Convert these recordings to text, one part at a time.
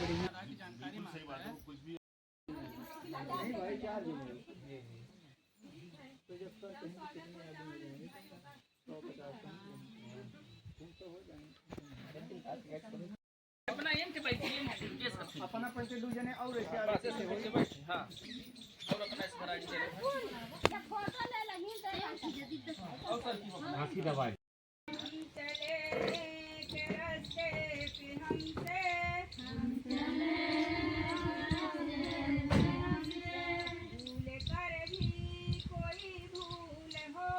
जानकारी मांगता है। तो जब तक कितने आदमी रहेंगे 150 हो जाएंगे। अपना एम के भाई अपना पैसे दू जने और ऐसे आगे से हो हां और अपना इस बराड़ी चले फोटो ले लगी और सर की हाथी दवाई चले के रास्ते पे हमसे हम चले भूल कर भी कोई भूल हो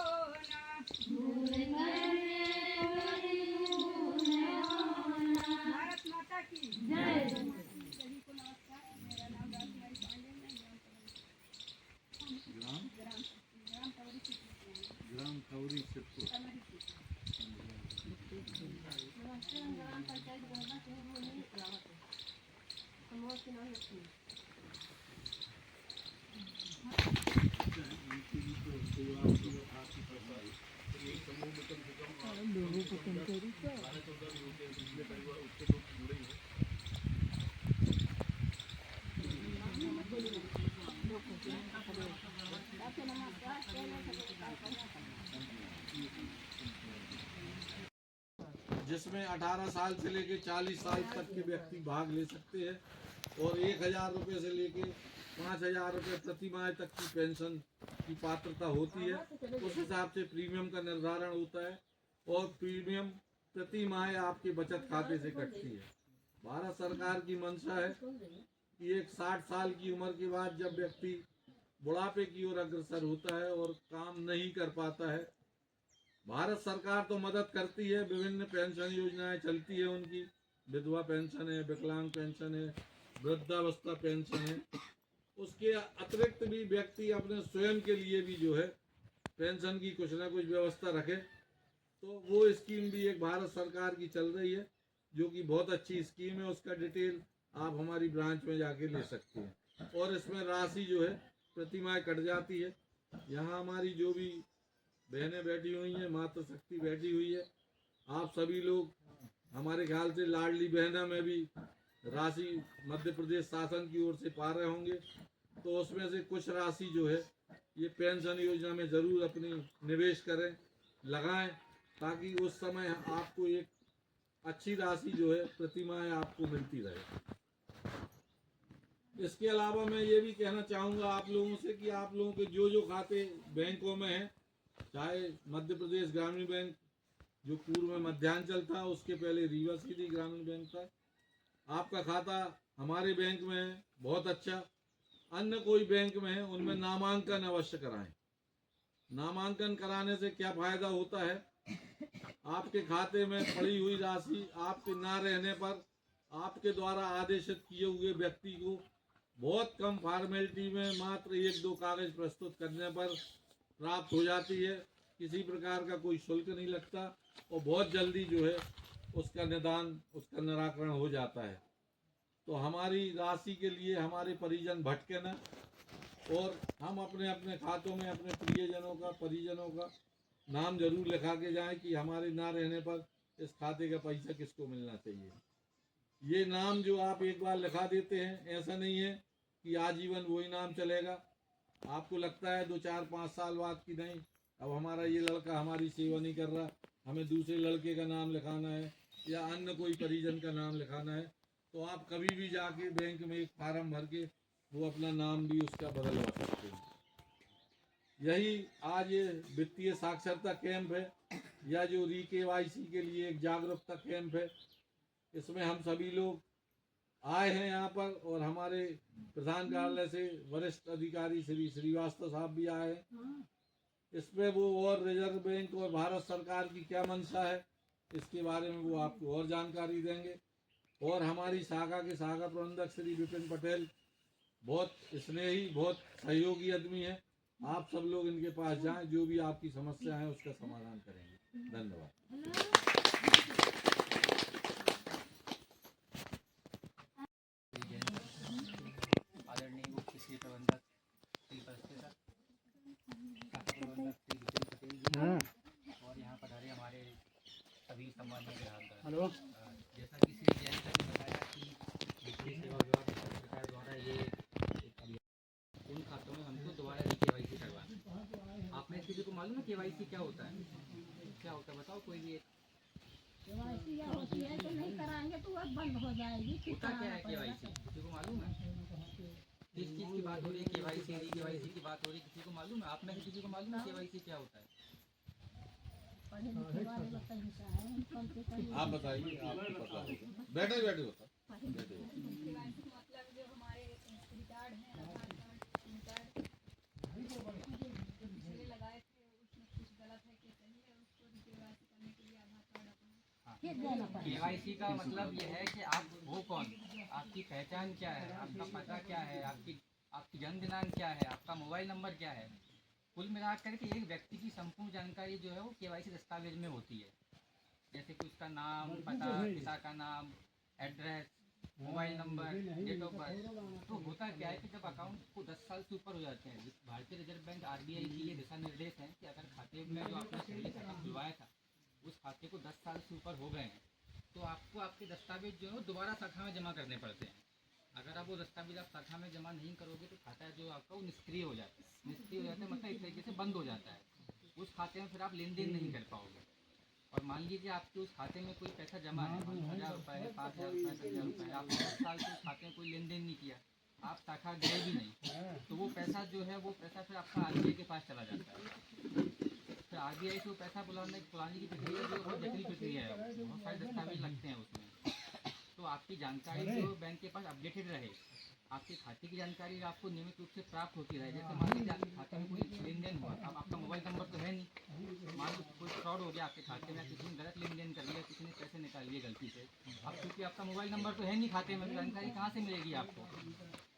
ना भूल कर भारत माता की जय। सभी को नमस्कार। मेरा नाम राजकुमारी पांडे है। ग्राम खौरी सिद्धपुर ग्राम पंचायत गणना से जिसमें 18 साल से लेकर 40 साल तक के व्यक्ति भाग ले सकते हैं और 1000 रुपये से लेकर 5000 रुपये प्रति माह तक की पेंशन की पात्रता होती है। उस हिसाब से प्रीमियम का निर्धारण होता है और प्रीमियम प्रति माह आपके बचत खाते से कटती है। भारत सरकार की मंशा है कि एक 60 साल की उम्र के बाद जब व्यक्ति बुढ़ापे की ओर अग्रसर होता है और काम नहीं कर पाता है, भारत सरकार तो मदद करती है, विभिन्न पेंशन योजनाएं चलती है उनकी, विधवा पेंशन है, विकलांग पेंशन है, वृद्धावस्था पेंशन है। उसके अतिरिक्त भी व्यक्ति अपने स्वयं के लिए भी जो है पेंशन की कुछ ना कुछ व्यवस्था रखे, तो वो स्कीम भी एक भारत सरकार की चल रही है जो कि बहुत अच्छी स्कीम है। उसका डिटेल आप हमारी ब्रांच में जाके ले सकते हैं और इसमें राशि जो है प्रति माह कट जाती है। यहाँ हमारी जो भी बहनें बैठी हुई हैं, मातृ शक्ति बैठी हुई है, आप सभी लोग हमारे ख्याल से लाडली बहना में भी राशि मध्य प्रदेश शासन की ओर से पा रहे होंगे, तो उसमें से कुछ राशि जो है ये पेंशन योजना में ज़रूर अपनी निवेश करें, लगाएं, ताकि उस समय आपको एक अच्छी राशि जो है प्रति माह आपको मिलती रहे। इसके अलावा मैं ये भी कहना चाहूँगा आप लोगों से कि आप लोगों के जो खाते बैंकों में हैं, चाहे मध्य प्रदेश ग्रामीण बैंक जो पूर्व में मध्यांचल था, उसके पहले रीवा सीधी ग्रामीण बैंक था, आपका खाता हमारे बैंक में है, बहुत अच्छा। अन्य कोई बैंक में है, उनमें नामांकन अवश्य कराएं। नामांकन कराने से क्या फायदा होता है, आपके खाते में पड़ी हुई राशि आपके ना रहने पर आपके द्वारा आदेशित किए हुए व्यक्ति को बहुत कम फॉर्मेलिटी में मात्र 1-2 कागज प्रस्तुत करने पर प्राप्त हो जाती है। किसी प्रकार का कोई शुल्क नहीं लगता और बहुत जल्दी जो है उसका निदान, उसका निराकरण हो जाता है। तो हमारी राशि के लिए हमारे परिजन भटके न और हम अपने अपने खातों में अपने प्रियजनों का, परिजनों का नाम जरूर लिखा के जाएं कि हमारे ना रहने पर इस खाते का पैसा किसको मिलना चाहिए। ये नाम जो आप एक बार लिखा देते हैं, ऐसा नहीं है कि आजीवन वही नाम चलेगा। आपको लगता है 2, 4, 5 साल बाद कि नहीं, अब हमारा ये लड़का हमारी सेवा नहीं कर रहा, हमें दूसरे लड़के का नाम लिखाना है या अन्य कोई परिजन का नाम लिखाना है, तो आप कभी भी जाके बैंक में एक फार्म भर के वो अपना नाम भी उसका बदलवा सकते हैं। यही आज ये वित्तीय साक्षरता कैंप है या जो KYC के लिए एक जागरूकता कैंप है, इसमें हम सभी लोग आए हैं यहाँ पर और हमारे प्रधान कार्यालय से वरिष्ठ अधिकारी श्री श्रीवास्तव साहब भी आए हैं। इसमें वो और रिजर्व बैंक और भारत सरकार की क्या मंशा है इसके बारे में वो आपको और जानकारी देंगे। और हमारी शाखा के शाखा प्रबंधक श्री विपिन पटेल बहुत स्नेही, बहुत सहयोगी आदमी है। आप सब लोग इनके पास जाएं, जो भी आपकी समस्या है उसका समाधान करेंगे। धन्यवाद। और यहाँ पधारे हमारे सभी सम्मानीय ग्राहक। हेलो, जैसा कि श्री जैन ने बताया कि केवाईसी क्या होता है? क्या होता है बताओ कोई भी एक। केवाईसी या होती है तो नहीं कराएंगे तो वह बंद हो जाएगी, फिर होता क्या है कराना पड़ेगा। केवाईसी? किसी को मालूम है? किस चीज़ की बात हो रही है? केवाईसी केवाईसी की बात हो रही है, किसी को मालूम है? आप में से किसी को मालूम है केवाईसी क्या होता है? पढ़े लिखे वाले लोग कहीं से आए हैं, कल के कहीं आप बताइए, आपको पता होगा। बैठे बैठे होता पढ़े बैठे बैठे। मतलब जो हमारे रिकॉर्ड है, आधार कार्ड, पैन कार्ड पिछले लगाए थे, उसमें कुछ गलत है कि सही है, उसको केवाईसी करने के लिए आधार कार्ड अपना फिर देना पड़ेगा। केवाईसी का मतलब ये है कि आप हो कौन, आपकी पहचान क्या है, आपका पता क्या है, आपकी जन्म दिनांक क्या है, आपका मोबाइल नंबर क्या है। कुल मिलाकर के एक व्यक्ति की संपूर्ण जानकारी जो है वो केवाईसी दस्तावेज में होती है। जैसे कि उसका नाम, पता, पिता का नाम, address, mobile number, date of birth. तो होता क्या है कि जब अकाउंट को 10 साल से ऊपर हो जाते हैं, भारतीय रिजर्व बैंक RBI की ये दिशा निर्देश है कि अगर खाते में जो आपने पहले खाता खुलवाया था उस खाते को 10 साल से ऊपर हो गए हैं तो आपको आपके दस्तावेज जो है वो दोबारा शाखा में जमा करने पड़ते हैं। अगर आप वो दस्तावेज आप शाखा में जमा नहीं करोगे तो खाता जो आपका वो निष्क्रिय हो जाता है। निष्क्रिय हो जाता है मतलब एक तरीके से बंद हो जाता है। उस खाते में फिर आप लेन देन नहीं कर पाओगे। और मान लीजिए आपके उस खाते में कोई पैसा जमा है, 1000 रुपये है, 5000 रुपये, 10,000 रुपये, आपने 10 साल से उस खाते में कोई लेन देन नहीं किया, आप शाखा गए भी नहीं, तो वो पैसा जो है वो पैसा फिर आपका RBI के पास चला जाता है। फिर RBI से वो पैसा बुलाने की प्रक्रिया जो है बहुत जटिल प्रक्रिया है, बहुत सारे दस्तावेज लगते हैं उसमें। तो आपकी जानकारी जो बैंक के पास अपडेटेड रहे, आपके खाते की जानकारी आपको नियमित रूप से प्राप्त होती रहे। जैसे मान लीजिए आपके खाते में कोई लेन देन हुआ, अब आपका मोबाइल नंबर तो है नहीं, मान लो कोई फ्रॉड हो गया आपके खाते में, किसी ने गलत लेन देन कर लिया, किसी ने पैसे निकाल लिए गलती से। अब क्योंकि आपका मोबाइल नंबर तो है नहीं खाते में, जानकारी कहाँ से मिलेगी आपको?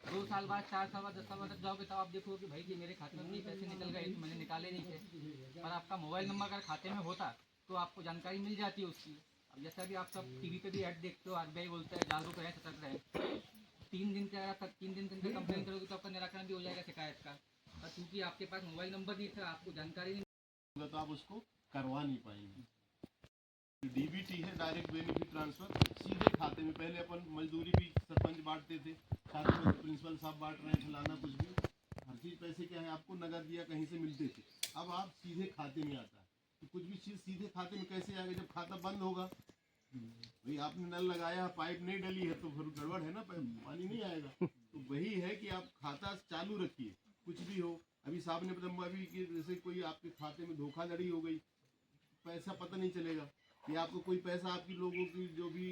2 साल बाद, 4 साल बाद, 10 साल बाद तक जाओगे तब आप देखोगे कि भाई कि मेरे खाते में पैसे निकल गए तो मैंने निकाले नहीं थे। पर आपका मोबाइल नंबर अगर खाते में होता तो आपको जानकारी मिल जाती है उसकी। अब जैसा भी आप सब TV पे भी ऐड देखते हो, RBI बोलता है जागरूक रहें, सतर्क रहें। 3 दिन के अगर 3 दिन के अंदर कंप्लेन करोगे तो आपका निराकरण भी हो जाएगा शिकायत का। और क्योंकि आपके पास मोबाइल नंबर नहीं था, आपको जानकारी नहीं, तो आप उसको करवा नहीं पाएंगे। DBT है, डायरेक्ट बेनिफिट ट्रांसफर, सीधे खाते में। पहले अपन मजदूरी भी सरपंच बांटते थे, खाते में प्रिंसिपल साहब बांट रहे हैं, फलाना कुछ भी, हर चीज़ पैसे क्या है आपको नगद या कहीं से मिलते थे। अब आप सीधे खाते में आता है, तो कुछ भी चीज़ सीधे खाते में कैसे आएगा जब खाता बंद होगा? भाई आपने नल लगाया, पाइप नहीं डली है तो फिर गड़बड़ है ना, पानी नहीं आएगा। तो वही है कि आप खाता चालू रखिए, कुछ भी हो। अभी साहब ने बताया अभी कि जैसे कोई आपके खाते में धोखाधड़ी हो गई, पैसा पता नहीं चलेगा, या आपको कोई पैसा आपकी लोगों की जो भी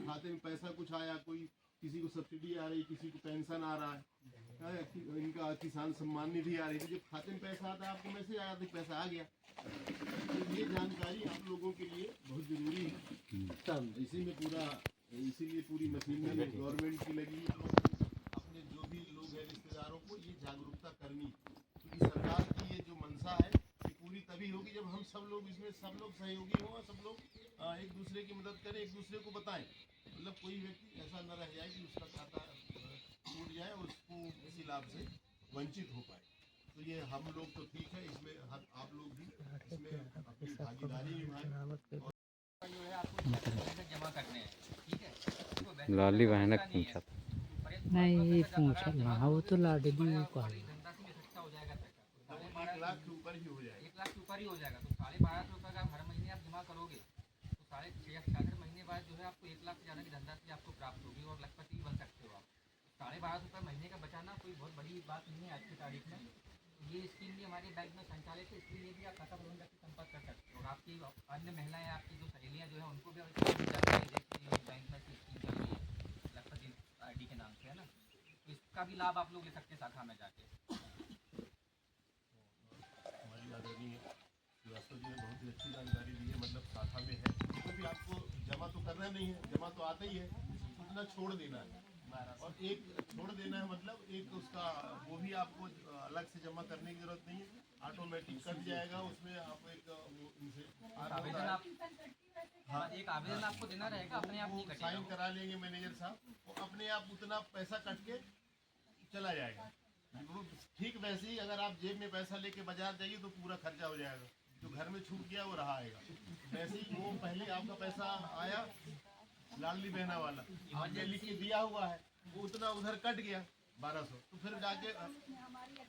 खाते में पैसा कुछ आया, कोई किसी को सब्सिडी आ रही, किसी को पेंशन आ रहा है, इनका किसान सम्मान निधि आ रही है, जब खाते में पैसा आता है आपको मैसेज आया तो पैसा आ गया। तो ये जानकारी आप लोगों के लिए बहुत जरूरी है। इसी में पूरा, इसीलिए पूरी मशीनरी गवर्नमेंट की लगी है। अपने जो भी लोग हैं रिश्तेदारों को ये जागरूकता करनी, क्योंकि सरकार की ये जो मंशा है ये पूरी तभी होगी जब हम सब लोग इसमें सब लोग सहयोगी हों, सब लोग एक दूसरे की मदद करें, एक दूसरे को बताएं। मतलब कोई व्यक्ति ऐसा न रह जाए कि उसका खाता टूट जाए और उसको किसी लाभ से वंचित हो पाए। तो ये हम लोग तो ठीक है, इसमें आप लोग भी इसमें अपनी भागीदारी निभाएं। जो है आपको जमा करने हैं, ठीक है? लाली बहन पूछा था। नहीं ये पूछा ना, वो तो लाडली वो कहा। धनराशि में इकट्ठा हो जाएगा पैसा, 1 लाख के ऊपर ही हो जाएगा। 1 लाख के ऊपर ही हो जाएगा। तो 12,500 रुपये का हर महीने आप जमा करोगे तो 6.5 महीने बाद जो है आपको 1 लाख से ज़्यादा की धनराशि आपको प्राप्त होगी और लखपति भी बन सकते हो आप। 12,500 रुपये महीने का बचाना कोई बहुत बड़ी बात नहीं है आज की तारीख में। ये स्कीम भी हमारे बैंक में संचालित है, इसलिए भी आप खाता प्रबंधक से संपर्क कर सकते हो। और आपकी अन्य महिलाएं, आपकी जो सहेलियाँ जो है उनको भी जानकारी देती है बैंक में स्कीम चल रही है लखपति ID के नाम से, है ना? तो इसका भी लाभ आप लोग ले सकते हैं शाखा में जाके। हमारी आदरणीय श्रीवास्तव जी ने बहुत ही अच्छी जानकारी दी है। मतलब शाखा में है तो भी आपको जमा तो करना नहीं है, जमा तो आता ही है, उतना छोड़ देना है। और एक छोड़ देना है मतलब एक उसका वो भी आपको अलग से जमा करने की जरूरत नहीं है, ऑटोमेटिक कट जाएगा। उसमें आप एक इनसे आवेदन आप, हाँ, एक आवेदन आपको देना रहेगा, अपने आप नहीं कटेगा। साइन करा लेंगे मैनेजर साहब, वो अपने आप उतना पैसा कट के चला जाएगा। ठीक वैसे ही अगर आप जेब में पैसा लेके बाजार जाइए तो पूरा खर्चा हो जाएगा, जो घर में छूट गया वो रहा आएगा। वैसे ही वो पहले आपका पैसा आया लाडली बहना वाला, आपने लिख के दिया हुआ है, वो उतना उधर कट गया 1200, तो फिर जाके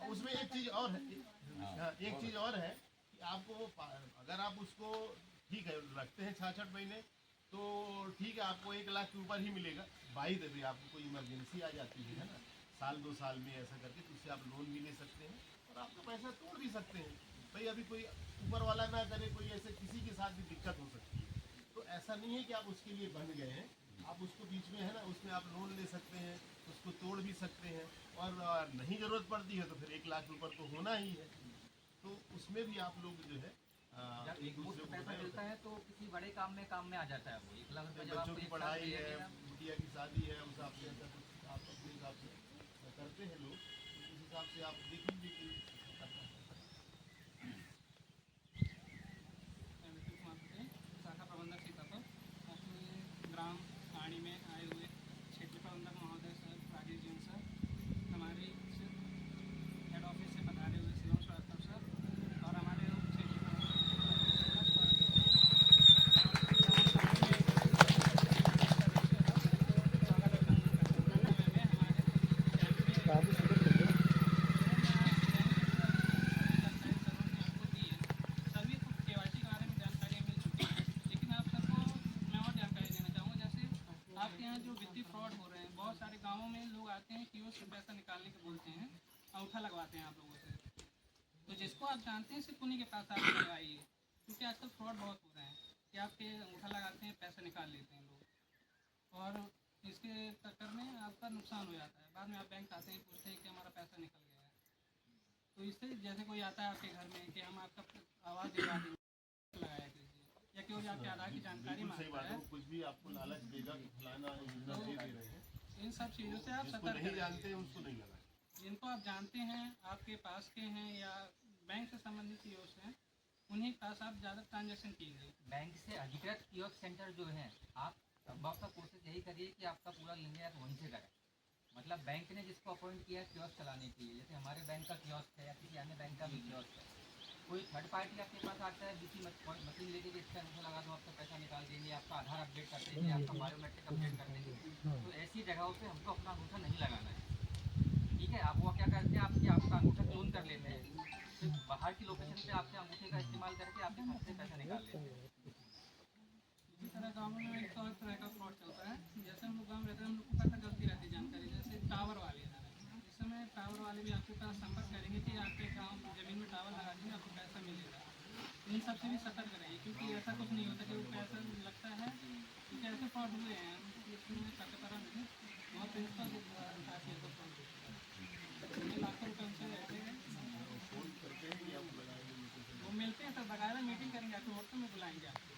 उसमें एक चीज और है, एक चीज और है कि आपको अगर आप उसको ठीक है रखते हैं 66 महीने तो ठीक है, आपको 1 लाख के ऊपर ही मिलेगा। बाई द वे आपको कोई इमरजेंसी आ जाती है ना, साल 2 साल में ऐसा करके, तो उससे आप लोन भी ले सकते हैं और आपका पैसा तोड़ भी सकते हैं। भाई अभी कोई ऊपर वाला ना करे, कोई ऐसे किसी के साथ भी दिक्कत हो सकती है, तो ऐसा नहीं है कि आप उसके लिए बन गए हैं। आप उसको बीच में है ना, उसमें आप लोन ले सकते हैं, उसको तोड़ भी सकते हैं, और नहीं ज़रूरत पड़ती है तो फिर 1 लाख ऊपर तो होना ही है। तो उसमें भी आप लोग जो है जब एक दूसरे को पैसा बताएं। मिलता है तो किसी बड़े काम में आ जाता है वो 1 लाख रुपये जब बच्चों आपको की एक साथ पढ़ाई दिया है, गया। बिटिया की शादी है, उस हिसाब से ऐसा कुछ आप अपने हिसाब से करते हैं लोग, उस हिसाब से आप देख लीजिए कि विपिन कुमार पटेल, शाखा प्रबंधक सीतापुर। अपने ग्राम आणी में आए हुए क्षेत्रीय प्रबंधक महोदय सर राजेश जैन सर, हमारे हेड ऑफिस से पधारे हुए शिवम श्रीवास्तव सर और हमारे क्षेत्रीय सभी को केवाईसी के बारे में जानकारी मिल चुकी है, लेकिन आप सबको मैं और जानकारी देना चाहूँगा। जैसे आपके यहाँ जो वित्तीय फ्रॉड हो रहे हैं, बहुत सारे गांवों में लोग आते हैं कियोस्क से पैसा निकालने के बोलते हैं, अंगूठा लगवाते हैं आप लोगों से। तो जिसको आप जानते हैं सिर्फ उन्हीं के पास आप लगाइए, क्योंकि आजकल फ्रॉड बहुत हो रहे हैं कि आपके अंगूठा लगाते हैं, पैसा निकाल लेते हैं लोग, और इसके चक्कर में आपका नुकसान हो जाता है। बाद में आप बैंक आते हैं, पूछते हैं कि हमारा पैसा निकल गया है। तो इससे जैसे कोई आता है आपके घर में कि हम आपका आवाज़ दिलवा देंगे, लगाया कीजिए, या कोई आपके आधार की जानकारी बिल्कुल सही मांगता बात है। है, वो कुछ भी आपको लालच देगा कि फलाना योजना दे दे रहे हैं, इन सब चीज़ों से आप जिसको सतर्क नहीं रहिए। जानते हैं उसको नहीं लगाए। जिनको आप जानते हैं, आपके पास के हैं या बैंक से संबंधित कियोस्क हैं, उन्हीं के पास आप ज़्यादा ट्रांजेक्शन कीजिए। बैंक से अधिकृत कियोस्क सेंटर जो है, आप संभव का कोशिश यही करिए कि आपका पूरा लेन देन वहीं से करें। मतलब बैंक ने जिसको अपॉइंट किया है कियोस्क चलाने के लिए, जैसे हमारे बैंक का कियोस्क है या किसी अन्य बैंक का भी कियोस्क है, कोई थर्ड पार्टी आपके पास आता है बीसी मशीन लेके कि इसका अंगूठा लगा दो, आपका पैसा निकाल देंगे, आपका आधार अपडेट कर देंगे, आपका बायोमेट्रिक अपडेट कर देंगे, तो ऐसी जगहों पे हमको अपना अंगूठा नहीं लगाना है। ठीक है, आप वो क्या करते हैं, आपका अंगूठा क्लोन कर लेते हैं, फिर बाहर की लोकेशन पे आपके अंगूठे का इस्तेमाल करके आपके खाते से पैसा निकाल लेते हैं। इसी तरह गाँव में एक और तरह का फ्रॉड चलता है। जैसे हम लोग गाँव रहते हैं, हम लोग को पता चलती रहती है जानकारी, जैसे टावर वाले हैं। इस समय टावर वाले भी आपके पास संपर्क करेंगे कि आपके गाँव जमीन में टावर लगा देंगे, आपको पैसा मिलेगा। इन सब से भी सतर्क रहिए, क्योंकि ऐसा कुछ नहीं होता कि वो पैसा लगता है, क्योंकि ऐसे फ्रॉड हुए हैं इसमें चक्करा में बहुत प्रिंसिपल खासियत है फ्रॉड, लाखों रुपये उनसे रहते हैं, वो मिलते हैं, तब बकायदा मीटिंग करेंगे, आपको होटल में बुलाएंगे आपको।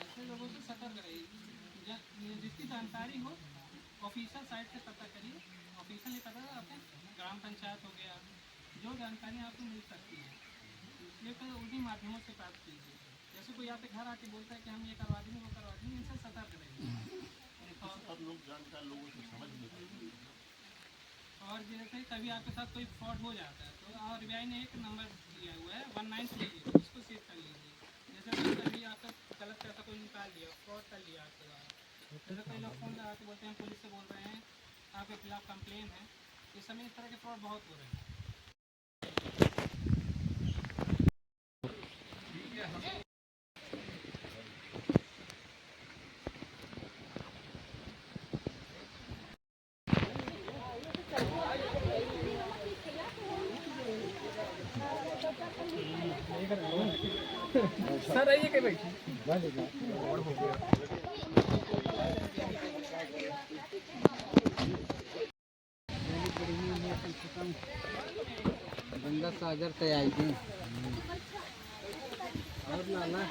ऐसे लोगों से सतर्क रहिए। जिसकी जानकारी हो ऑफिशियल साइट से पता करिए, ऑफिशियल नहीं पता आपके ग्राम पंचायत हो गया, जो जानकारी आपको मिल सकती है ये तो उन्हीं माध्यमों से प्राप्त कीजिए। जैसे कोई आपके घर आके बोलता है कि हम ये करवा देंगे वो करवा देंगे, इनसे सतर्क रहिए। सब लोग जानकार लोगों से समझ नहीं पाते। और जैसे कभी आपके साथ कोई फ्रॉड हो जाता है तो RBI ने एक नंबर दिया हुआ है 1938, उसको सेव कर लीजिए। जैसे कभी आपका गलत पैसा कोई निकाल लिया, फ्रॉड कर लिया आपके द्वारा, जैसे कई लोग फ़ोन लगा के बोलते हैं पुलिस से बोल रहे हैं, आपके खिलाफ कंप्लेन है। इस समय इस तरह के फ्रॉड बहुत हो रहे हैं। सर आइए के बैठिए। गंगा सागर से आई थी और ना